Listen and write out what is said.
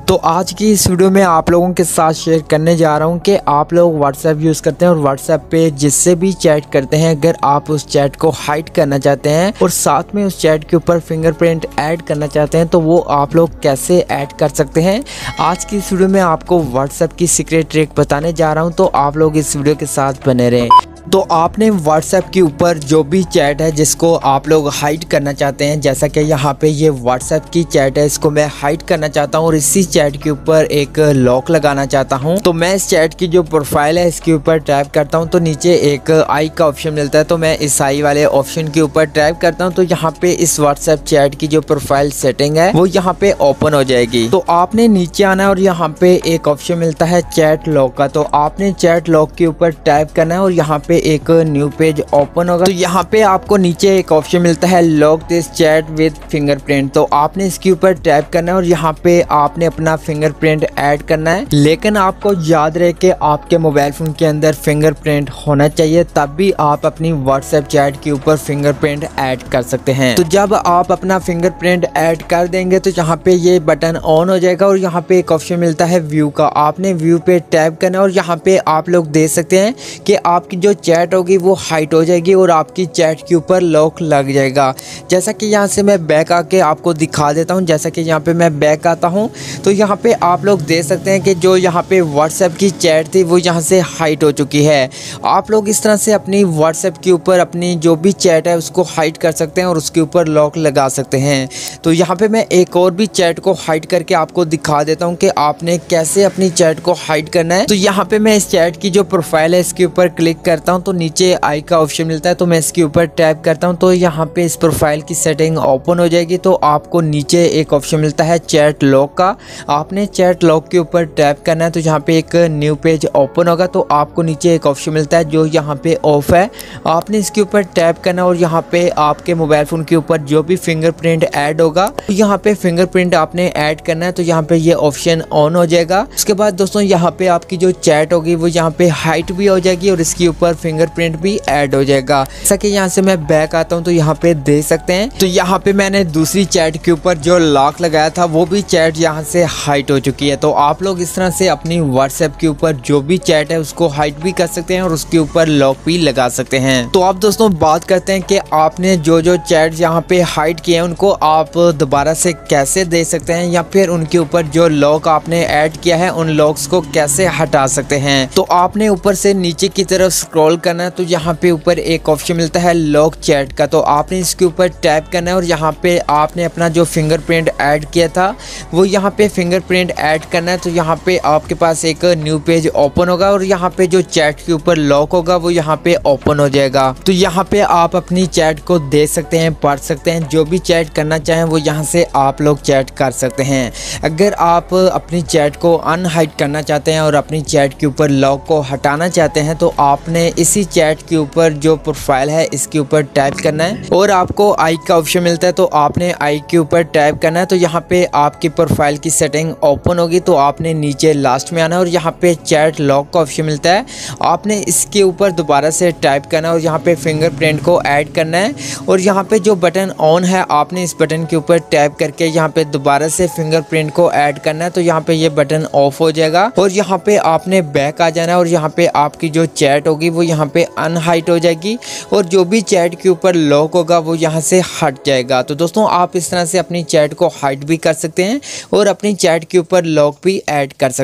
तो आज की इस वीडियो में आप लोगों के साथ शेयर करने जा रहा हूं कि आप लोग व्हाट्सएप यूज़ करते हैं और व्हाट्सएप पे जिससे भी चैट करते हैं, अगर आप उस चैट को हाइड करना चाहते हैं और साथ में उस चैट के ऊपर फिंगरप्रिंट ऐड करना चाहते हैं तो वो आप लोग कैसे ऐड कर सकते हैं। आज की इस वीडियो में आपको व्हाट्सएप की सीक्रेट ट्रिक बताने जा रहा हूँ, तो आप लोग इस वीडियो के साथ बने रहें। तो आपने व्हाट्सएप के ऊपर जो भी चैट है जिसको आप लोग हाइड करना चाहते हैं, जैसा कि यहाँ पे ये व्हाट्सएप की चैट है, इसको मैं हाइड करना चाहता हूँ और इसी चैट के ऊपर एक लॉक लगाना चाहता हूँ। तो मैं इस चैट की जो प्रोफाइल है इसके ऊपर टैप करता हूँ तो नीचे एक आई का ऑप्शन मिलता है, तो मैं इस आई वाले ऑप्शन के ऊपर टैप करता हूँ तो यहाँ पे इस व्हाट्सएप चैट की जो प्रोफाइल सेटिंग है वो यहाँ पे ओपन हो जाएगी। तो आपने नीचे आना है और यहाँ पे एक ऑप्शन मिलता है चैट लॉक का, तो आपने चैट लॉक के ऊपर टैप करना है और यहाँ पे एक न्यू पेज ओपन होगा। तो यहाँ पे आपको नीचे एक ऑप्शन मिलता है lock this chat with fingerprint, तो आपने इसके ऊपर टैप करना है और यहाँ पे आपने अपना फिंगरप्रिंट ऐड करना है। लेकिन आपको याद रहे कि आपके मोबाइल फोन के अंदर फिंगरप्रिंट होना चाहिए, तब भी आप अपनी व्हाट्सएप चैट के ऊपर फिंगरप्रिंट ऐड कर सकते हैं। तो जब आप अपना फिंगरप्रिंट ऐड कर देंगे तो यहाँ पे ये बटन ऑन हो जाएगा और यहाँ पे एक ऑप्शन मिलता है व्यू का, आपने व्यू पे टैप करना है और यहाँ पे आप लोग देख सकते हैं कि आपकी जो चैट होगी वो हाइड हो जाएगी और आपकी चैट के ऊपर लॉक लग जाएगा। जैसा कि यहाँ से मैं बैक आके आपको दिखा देता हूँ, जैसा कि यहाँ पे मैं बैक आता हूँ तो यहाँ पे आप लोग देख सकते हैं कि जो यहाँ पे व्हाट्सएप की चैट थी वो यहाँ से हाइड हो चुकी है। आप लोग इस तरह से अपनी व्हाट्सएप के ऊपर अपनी जो भी चैट है उसको हाइड कर सकते हैं और उसके ऊपर लॉक लगा सकते हैं। तो यहाँ पे मैं एक और भी चैट को हाइड करके आपको दिखा देता हूँ कि आपने कैसे अपनी चैट को हाइड करना है। तो यहाँ पे मैं इस चैट की जो प्रोफाइल है इसके ऊपर क्लिक करता हूँ तो नीचे आई का ऑप्शन मिलता है, तो मैं इसके ऊपर टैप करता हूं तो यहाँ पे इस प्रोफाइल की सेटिंग ओपन हो जाएगी। तो आपको नीचे एक ऑप्शन मिलता है चैट लॉक का, आपने चैट लॉक के ऊपर टैप करना है तो यहाँ पे एक न्यू पेज ओपन होगा। तो आपको नीचे एक ऑप्शन मिलता है जो यहाँ पे ऑफ है, आपने इसके ऊपर टैप करना और यहाँ पे आपके मोबाइल फोन के ऊपर जो भी फिंगरप्रिंट ऐड होगा तो यहाँ पे फिंगरप्रिंट आपने ऐड करना है, तो यहाँ पे ये ऑप्शन ऑन हो जाएगा। उसके बाद दोस्तों यहाँ पे आपकी जो चैट होगी वो यहाँ पे हाइड भी हो जाएगी और इसके ऊपर फिंगरप्रिंट भी ऐड हो जाएगा। जैसा कि यहाँ से मैं बैक आता हूँ तो यहाँ पे देख सकते हैं, तो यहाँ पे मैंने दूसरी चैट के ऊपर जो लॉक लगाया था वो भी चैट यहाँ से हाइड हो चुकी है। तो आप लोग इस तरह से अपनी व्हाट्सएप के ऊपर जो भी चैट है उसको हाइड भी कर सकते हैं और उसके ऊपर लॉक भी लगा सकते हैं। तो आप दोस्तों बात करते हैं कि आपने जो जो चैट यहाँ पे हाइड किए हैं उनको आप दोबारा से कैसे दे सकते हैं या फिर उनके ऊपर जो लॉक आपने ऐड किया है उन लॉक्स को कैसे हटा सकते हैं। तो आपने ऊपर से नीचे की तरफ स्क्रॉल करना है, तो यहाँ पे ऊपर एक ऑप्शन मिलता है लॉक चैट का, तो आपने इसके ऊपर टैप करना है और यहाँ पे आपने अपना जो फिंगरप्रिंट ऐड किया था वो यहाँ पे फिंगरप्रिंट ऐड करना है। तो यहाँ पे आपके पास एक न्यू पेज ओपन होगा और यहाँ पे जो चैट के ऊपर लॉक होगा वो यहाँ पे ओपन हो जाएगा। तो यहाँ पे आप अपनी चैट को देख सकते हैं, पढ़ सकते हैं, जो भी चैट करना चाहें वो यहाँ से आप लोग चैट कर सकते हैं। अगर आप अपनी चैट को अनहाइड करना चाहते हैं और अपनी चैट के ऊपर लॉक को हटाना चाहते हैं तो आपने इसी चैट के ऊपर जो प्रोफाइल है इसके ऊपर टैप करना है और आपको आई का ऑप्शन मिलता है, तो आपने आई के ऊपर टैप करना है। तो यहाँ पे आपकी प्रोफाइल की सेटिंग ओपन होगी, तो आपने नीचे लास्ट में आना है और यहाँ पे चैट लॉक का ऑप्शन मिलता है, आपने इसके ऊपर दोबारा से टाइप करना है और यहाँ पे फिंगरप्रिंट को ऐड करना है और यहाँ पे जो बटन ऑन है आपने इस बटन के ऊपर टैप करके यहाँ पे दोबारा से फिंगरप्रिंट को ऐड करना है। तो यहाँ पे ये बटन ऑफ हो जाएगा और यहाँ पे आपने बैक आ जाना है और यहाँ पे आपकी जो चैट होगी वो यहाँ पे अनहाइड हो जाएगी और जो भी चैट के ऊपर लॉक होगा वो यहाँ से हट जाएगा। तो दोस्तों आप इस तरह से अपनी चैट को हाइड भी कर सकते हैं और अपनी चैट के ऊपर लॉक भी ऐड कर सकते हैं।